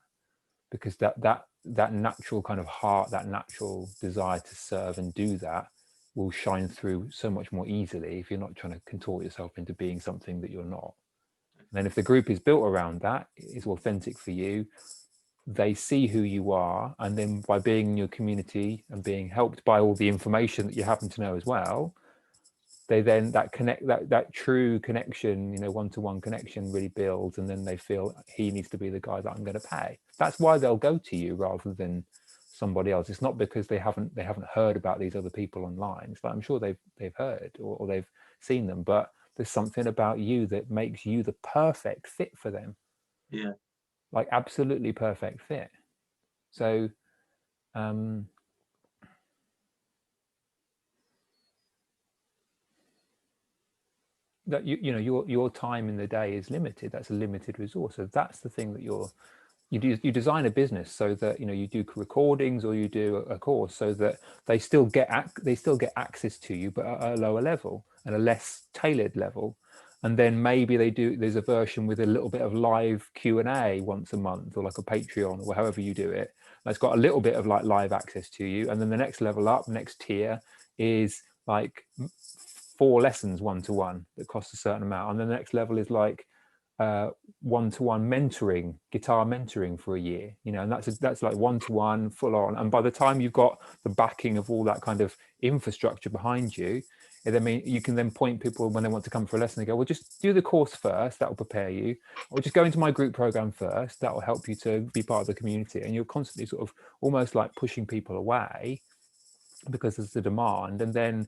because that natural kind of heart, that natural desire to serve and do that will shine through so much more easily if you're not trying to contort yourself into being something that you're not. And then if the group is built around that, is authentic for you, they see who you are, and then by being in your community and being helped by all the information that you happen to know as well, they then that true connection, you know, one-to-one connection really builds, and then they feel he needs to be the guy that I'm going to pay. That's why they'll go to you rather than somebody else. It's not because they haven't heard about these other people online. It's like, I'm sure they've heard or they've seen them, but there's something about you that makes you the perfect fit for them. Yeah. Like absolutely perfect fit. So that you know, your time in the day is limited. That's a limited resource. So that's the thing that you design a business so that, you know, you do recordings or you do a course so that they still get access to you, but at a lower level and a less tailored level. And then maybe there's a version with a little bit of live Q&A once a month, or like a Patreon, or however you do it. That's got a little bit of like live access to you. And then the next level up, next tier, is like 4 lessons one-to-one that cost a certain amount. And the next level is like one-to-one mentoring, guitar mentoring for a year, you know, and that's like one-to-one full on. And by the time you've got the backing of all that kind of infrastructure behind you, I mean, you can then point people when they want to come for a lesson, they go, well, just do the course first, that will prepare you, or just go into my group program first, that will help you to be part of the community. And you're constantly sort of almost like pushing people away because there's the demand. And then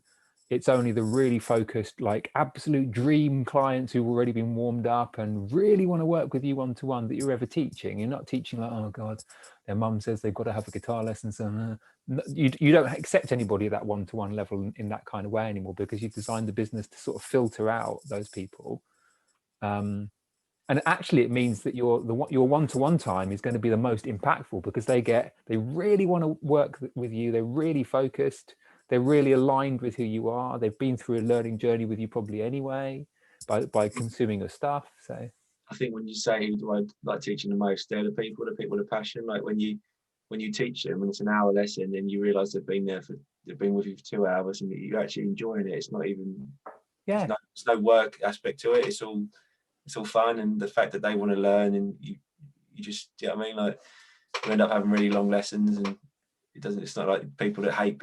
it's only the really focused, like absolute dream clients who've already been warmed up and really want to work with you one-to-one that you're ever teaching. You're not teaching like, oh God, their mum says they've got to have a guitar lesson. So you don't accept anybody at that one-to-one level in that kind of way anymore, because you've designed the business to sort of filter out those people. And actually it means that your one-to-one time is going to be the most impactful, because they really want to work with you. They're really focused. They're really aligned with who you are. They've been through a learning journey with you probably anyway by consuming your stuff. So I think when you say who do I like teaching the most, they're the people with passion. Like when you teach them and it's an hour lesson and you realise they've been with you for 2 hours and you're actually enjoying it. It's not even there's no work aspect to it. It's all fun, and the fact that they want to learn, and you just, you know what I mean? Like you end up having really long lessons, and it's not like people that hate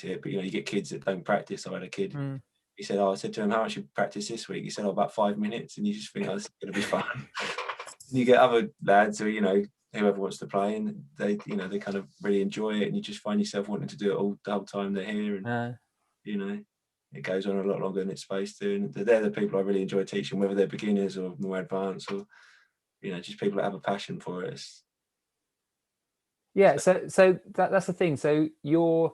it, but you know, you get kids that don't practice. I had a kid, he said, I said to him, how much you practice this week? He said, about 5 minutes. And you just think, oh, this is going to be fun. And you get other lads who, you know, whoever wants to play, and they, you know, they kind of really enjoy it, and you just find yourself wanting to do it the whole time they're here. And, you know, it goes on a lot longer than it's supposed to. And they're the people I really enjoy teaching, whether they're beginners or more advanced, or, you know, just people that have a passion for it. So that's the thing. So you're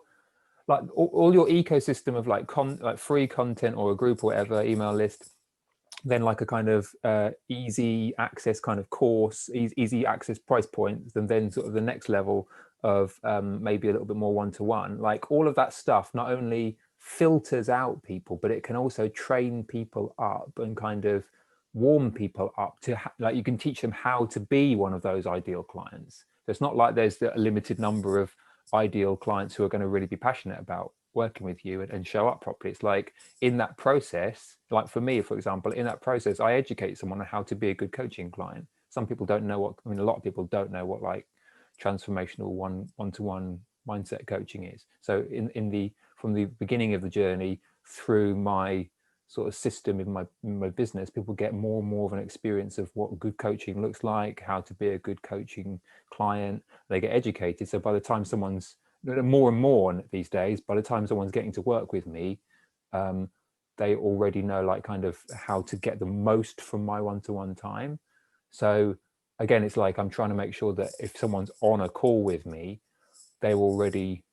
like all your ecosystem of like free content or a group or whatever, email list, then like a kind of easy access kind of course, easy access price point, and then sort of the next level of maybe a little bit more one-to-one. Like all of that stuff not only filters out people, but it can also train people up and kind of warm people up to like you can teach them how to be one of those ideal clients. So it's not like there's a limited number of ideal clients who are going to really be passionate about working with you and show up properly. It's like in that process, like for me, for example, in that process, I educate someone on how to be a good coaching client. Some people don't know a lot of people don't know what like transformational one-to-one mindset coaching is. So from the beginning of the journey through my sort of system in my business, people get more and more of an experience of what good coaching looks like, how to be a good coaching client. They get educated. So by the time someone's more and more these days, by the time someone's getting to work with me, they already know like kind of how to get the most from my one-to-one time. So again, it's like I'm trying to make sure that if someone's on a call with me, they're already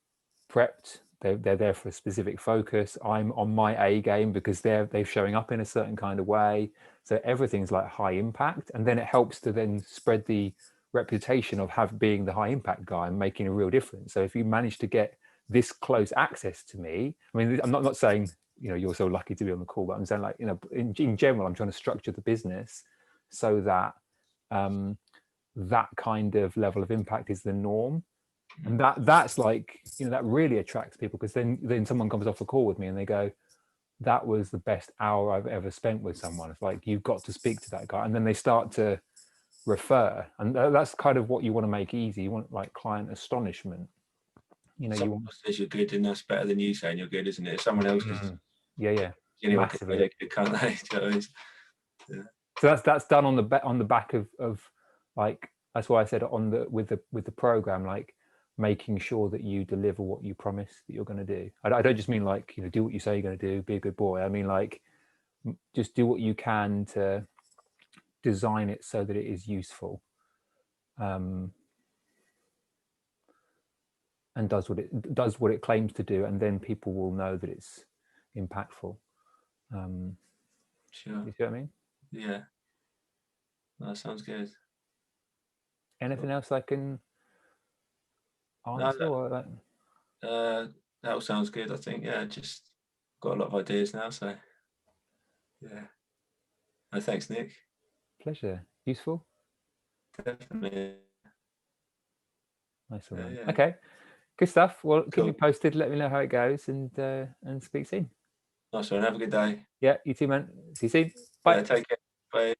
prepped. They're there for a specific focus. I'm on my A game because they're showing up in a certain kind of way. So everything's like high impact, and then it helps to then spread the reputation of being the high impact guy and making a real difference. So if you manage to get this close access to me, I mean, I'm not saying you're so lucky to be on the call, but I'm saying like in general, I'm trying to structure the business so that that kind of level of impact is the norm. And that's like that really attracts people, because then someone comes off a call with me and they go, that was the best hour I've ever spent with someone. It's like, you've got to speak to that guy. And then they start to refer, and that's kind of what you want to make easy. You want like client astonishment. Someone else says you're good, and that's better than you saying you're good, isn't it? If someone else is yeah anyone can say they're good, can't they? Yeah. So that's done on the back of like, that's why I said with the program, like making sure that you deliver what you promise that you're going to do. I don't just mean like do what you say you're going to do, be a good boy. I mean like just do what you can to design it so that it is useful, and does what it claims to do, and then people will know that it's impactful. Sure. You see what I mean? Yeah. That sounds good. Anything else I can answer? That all sounds good. I think, just got a lot of ideas now. So, yeah. No, thanks, Nick. Pleasure. Useful? Definitely. Nice one. Yeah. Okay. Good stuff. Well, keep me posted. Let me know how it goes, and speak soon. Nice one. Have a good day. Yeah, you too, man. See you soon. Bye. Take care. Bye.